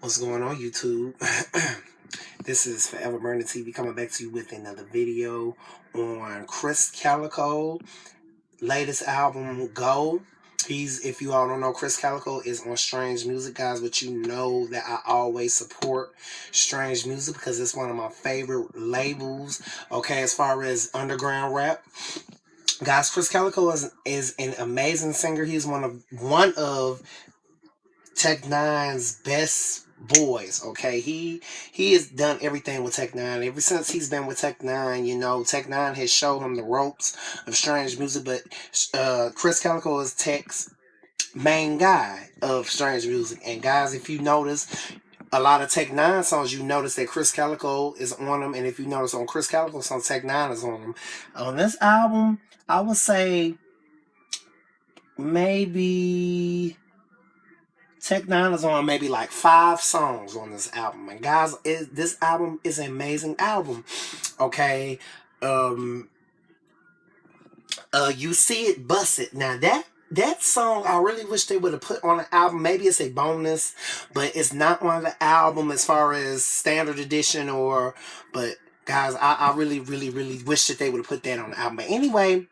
What's going on, YouTube? This is Forever Burning TV coming back to you with another video on Krizz Kaliko latest album, Go. If you all don't know, Krizz Kaliko is on Strange Music, guys, but you know that I always support Strange Music because it's one of my favorite labels, okay, as far as underground rap. Guys, Krizz Kaliko is an amazing singer. He's one of Tech N9ne's best boys. Okay, he has done everything with Tech N9ne. Ever since he's been with Tech N9ne, you know, Tech N9ne has showed him the ropes of Strange Music. But Krizz Kaliko is Tech's main guy of Strange Music. And guys, if you notice, a lot of Tech N9ne songs, you notice that Krizz Kaliko is on them. And if you notice on Krizz Kaliko songs, Tech N9ne is on them. On this album, I would say maybe Tech N9ne is on maybe like 5 songs on this album. And guys, this album is an amazing album. Okay. You See It, Bust It. Now that song I really wish they would have put on the album. Maybe it's a bonus, but it's not on the album as far as standard edition but guys, I really, really, really wish that they would have put that on the album. But anyway,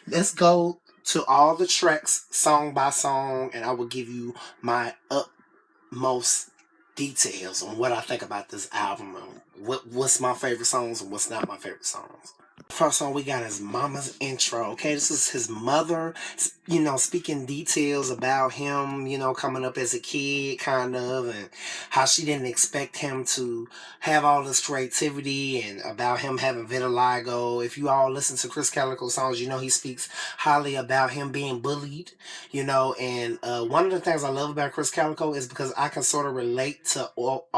let's go to all the tracks song by song, and I will give you my utmost details on what I think about this album and what's my favorite songs and what's not my favorite songs. First song we got is Mama's Intro. Okay, this is his mother, you know, speaking details about him, you know, coming up as a kid, kind of, and how she didn't expect him to have all this creativity, and about him having vitiligo. If you all listen to Krizz Kaliko songs, you know he speaks highly about him being bullied, you know. And one of the things I love about Krizz Kaliko is because I can sort of relate to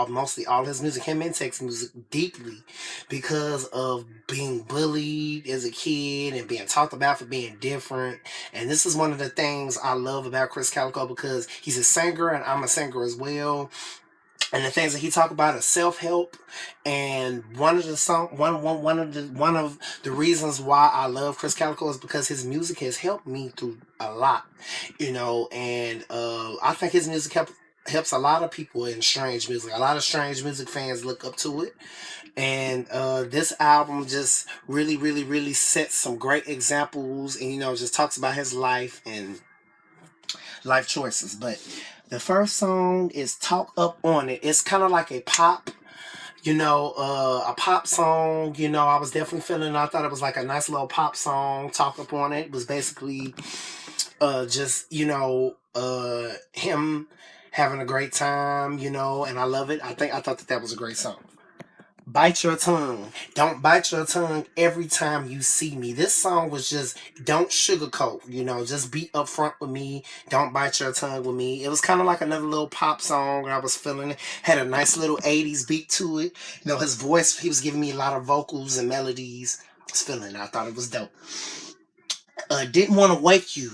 mostly all his music, him and Tech's music, deeply because of being bullied as a kid and being talked about for being different. And this is one of the things I love about Krizz Kaliko because he's a singer and I'm a singer as well. And the things that he talk about is self-help. And one of the reasons why I love Krizz Kaliko is because his music has helped me through a lot, you know. And I think his music helps a lot of people in Strange Music. A lot of Strange Music fans look up to it. And this album just really, really, really sets some great examples, and, you know, just talks about his life and life choices. But the first song is Talk Up On It. It's kind of like a pop, you know, a pop song. You know, I was definitely feeling it. I thought it was like a nice little pop song. Talk Up On It was basically just, you know, him having a great time, you know, and I love it. I thought that was a great song. Bite Your Tongue. Don't bite your tongue every time you see me. This song was just, don't sugarcoat, you know, just be upfront with me. Don't bite your tongue with me. It was kind of like another little pop song. I was feeling it. Had a nice little 80s beat to it. You know, his voice, he was giving me a lot of vocals and melodies. I was feeling it. I thought it was dope. Didn't Want to Wake You.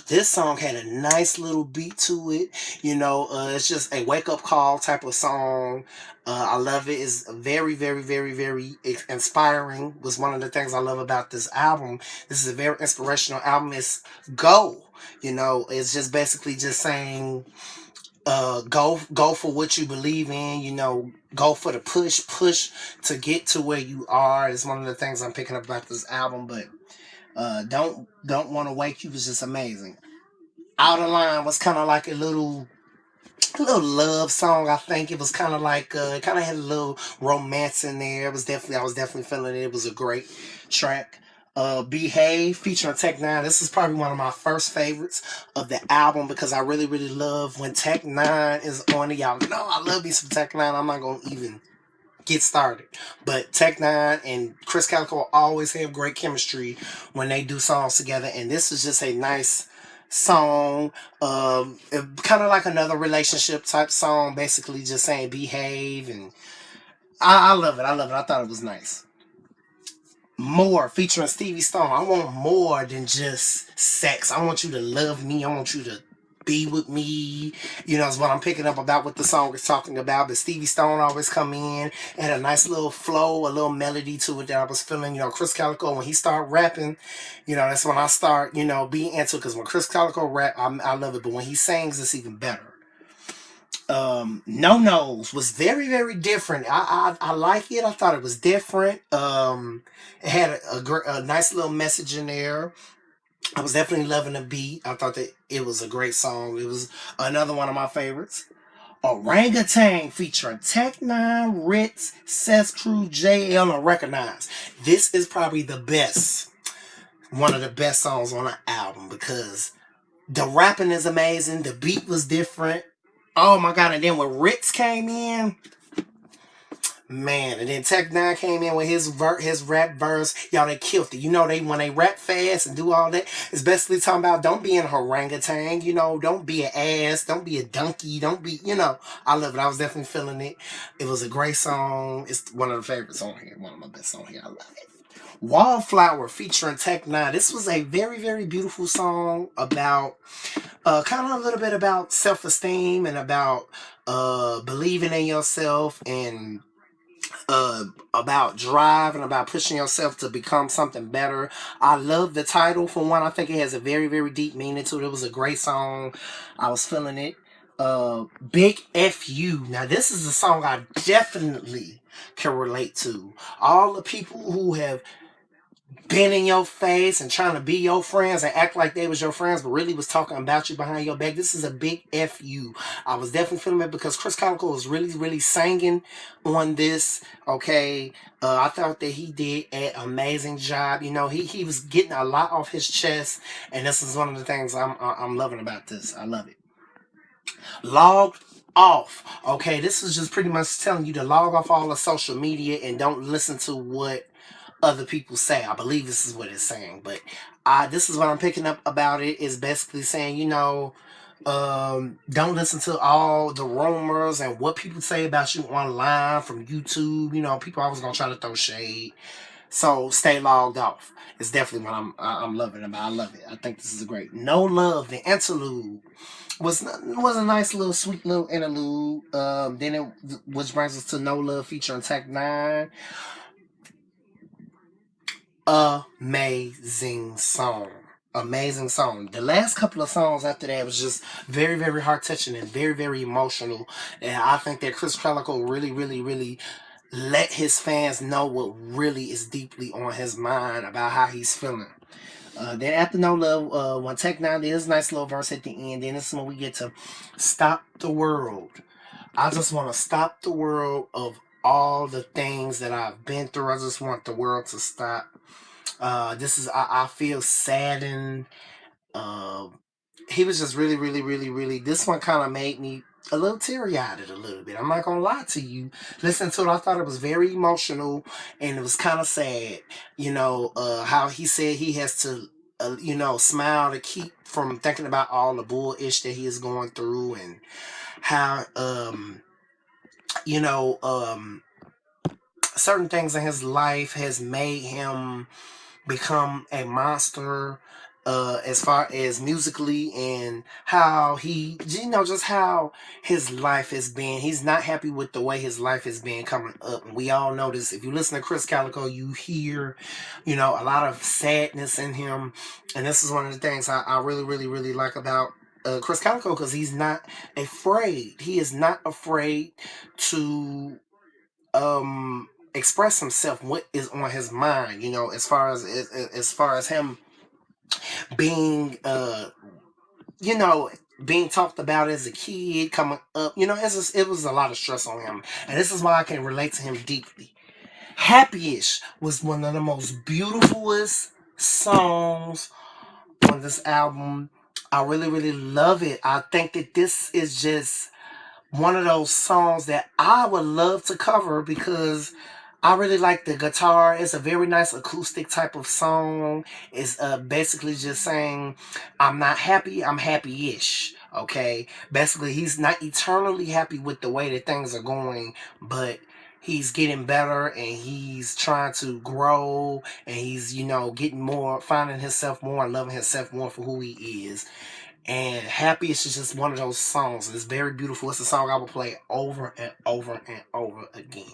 This song had a nice little beat to it. You know, it's just a wake up call type of song. I love it. It's very, very, very, very inspiring. Was one of the things I love about this album. This is a very inspirational album. It's Go. You know, it's just basically just saying, go for what you believe in. You know, go for the push to get to where you are. Is one of the things I'm picking up about this album. But don't Want to Wake You was just amazing. Out of Line was kind of like a little love song. I think it was kind of like it kind of had a little romance in there. I was definitely feeling it. It was a great track. Behave featuring Tech N9ne. This is probably one of my first favorites of the album because I really, really love when Tech N9ne is on it. Y'all know I love me some Tech N9ne. I'm not gonna even get started. But Tech N9ne and Krizz Kaliko always have great chemistry when they do songs together, and this is just a nice song. Kind of like another relationship type song, basically just saying behave, and I love it. I love it. I thought it was nice. More featuring Stevie Stone. I want more than just sex. I want you to love me. I want you to be with me. You know, is what I'm picking up about what the song is talking about. But Stevie Stone always come in and had a nice little flow, a little melody to it that I was feeling. You know, Krizz Kaliko, when he start rapping, you know, that's when I start, you know, being into it. Because when Krizz Kaliko rap, I love it. But when he sings, it's even better. No Nose was very, very different. I like it. I thought it was different. It had a nice little message in there. I was definitely loving the beat. I thought that it was a great song. It was another one of my favorites. Orangutan featuring Tech N9ne, Rittz, Ces Cru, JL, and Wrekonize. This is probably the best, one of the best songs on the album because the rapping is amazing. The beat was different. Oh my god! And then when Rittz came in, man, and then Tech N9ne came in with his rap verse. Y'all, they killed it. You know, they when they rap fast and do all that, it's basically talking about don't be an orangutan. You know, don't be an ass. Don't be a donkey. Don't be. You know, I love it. I was definitely feeling it. It was a great song. It's one of the favorites on here. One of my best on here. I love it. Wallflower featuring Tech N9ne. This was a very, very beautiful song about kind of a little bit about self-esteem and about believing in yourself and about drive and about pushing yourself to become something better. I love the title for one. I think it has a very, very deep meaning to it. It was a great song. I was feeling it. Big F.U. Now this is a song I definitely can relate to. All the people who have been in your face and trying to be your friends and act like they was your friends but really was talking about you behind your back. This is a big F.U. I was definitely feeling it because Krizz Kaliko was really, really singing on this. Okay. I thought that he did an amazing job. You know, he was getting a lot off his chest, and this is one of the things I'm loving about this. I love it. Logged off. Okay, this is just pretty much telling you to log off all the social media and don't listen to what other people say. I believe this is what it's saying, but this is what I'm picking up about it. Is basically saying, you know, don't listen to all the rumors and what people say about you online from YouTube. You know, people always gonna try to throw shade. So stay logged off. It's definitely what I'm loving about. I love it. I think this is a great. No Love, the interlude was a nice little sweet little interlude. Then it which brings us to No Love featuring Tech N9ne. Amazing song. Amazing song. The last couple of songs after that was just very, very heart touching and very, very emotional. And I think that Krizz Kaliko really, really, really let his fans know what really is deeply on his mind about how he's feeling. Then after No Love, when Tech N9ne did his nice little verse at the end, then this is when we get to Stop the World. I just want to stop the world of all the things that I've been through. I just want the world to stop. This is I feel saddened. Uh, he was just really, really, really, really. This one kind of made me a little teary-eyed a little bit. I'm not gonna lie to you. Listening to it, I thought it was very emotional and it was kind of sad. You know, how he said he has to, you know, smile to keep from thinking about all the bullish that he is going through and how, you know, certain things in his life has made him become a monster as far as musically and how he, you know, just how his life has been. He's not happy with the way his life has been coming up. And we all know this. If you listen to Krizz Kaliko, you hear, you know, a lot of sadness in him. And this is one of the things I really, really, really like about Krizz Kaliko because he's not afraid. He is not afraid to express himself what is on his mind, you know, as far as him being you know, being talked about as a kid coming up, you know, it was a lot of stress on him, and this is why I can relate to him deeply. Happyish was one of the most beautifulest songs on this album. I really, really love it. I think that this is just one of those songs that I would love to cover because I really like the guitar. It's a very nice acoustic type of song. It's basically just saying, I'm not happy, I'm happy-ish. Okay? Basically, he's not eternally happy with the way that things are going, but he's getting better and he's trying to grow and he's, you know, getting more, finding himself more and loving himself more for who he is. And Happyish is just one of those songs. It's very beautiful. It's a song I will play over and over again.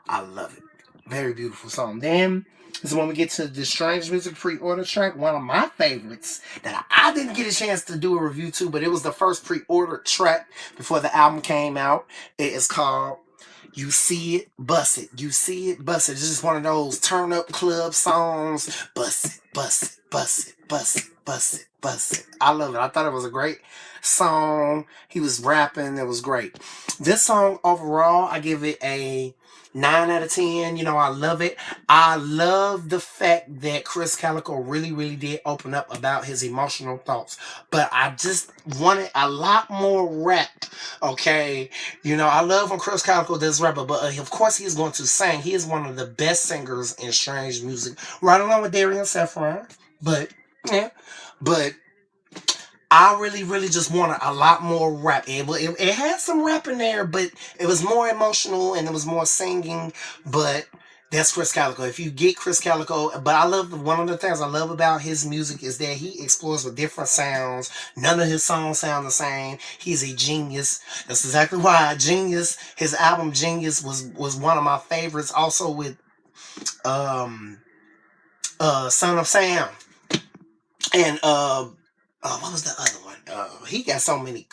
I love it. Very beautiful song. Then is when we get to the Strange Music pre-order track, one of my favorites that I didn't get a chance to do a review to, but it was the first pre-order track before the album came out. It is called You See It, Bust It. You See It, Bust It. It's just one of those turn up club songs. Bust it, bust it, bust it, bust it, bust it, bust it. I love it. I thought it was a great song. He was rapping. It was great. This song overall, I give it a 9 out of 10. You know, I love it. I love the fact that Krizz Kaliko really, really did open up about his emotional thoughts. But I just wanted a lot more rap. Okay. You know, I love when Krizz Kaliko does rap, but of course he's going to sing. He is one of the best singers in strange music. Right along with Darian Saffron. But, yeah. But I really, really just wanted a lot more rap. It had some rap in there, but it was more emotional and it was more singing. But that's Krizz Kaliko. If you get Krizz Kaliko, but I love one of the things I love about his music is that he explores with different sounds. None of his songs sound the same. He's a genius. That's exactly why Genius, his album Genius was one of my favorites. Also with Son of Sam and what was the other one? He got so many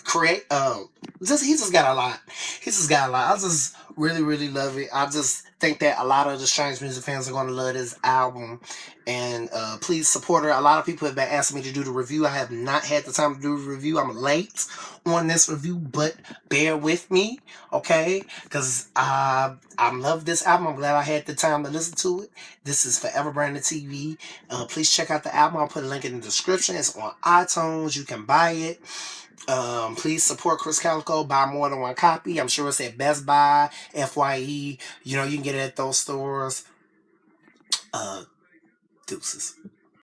create he just got a lot. He just got a lot. I just really, really love it. I just think that a lot of the strange music fans are gonna love this album. And please support her. A lot of people have been asking me to do the review. I have not had the time to do the review. I'm late on this review, but bear with me, okay? Because I love this album. I'm glad I had the time to listen to it. This is Forever Branded TV. Please check out the album. I'll put a link in the description. It's on iTunes. You can buy it. Please support Krizz Kaliko. Buy more than one copy. I'm sure it's at Best Buy, FYE. You know, you can get it at those stores. Deuces.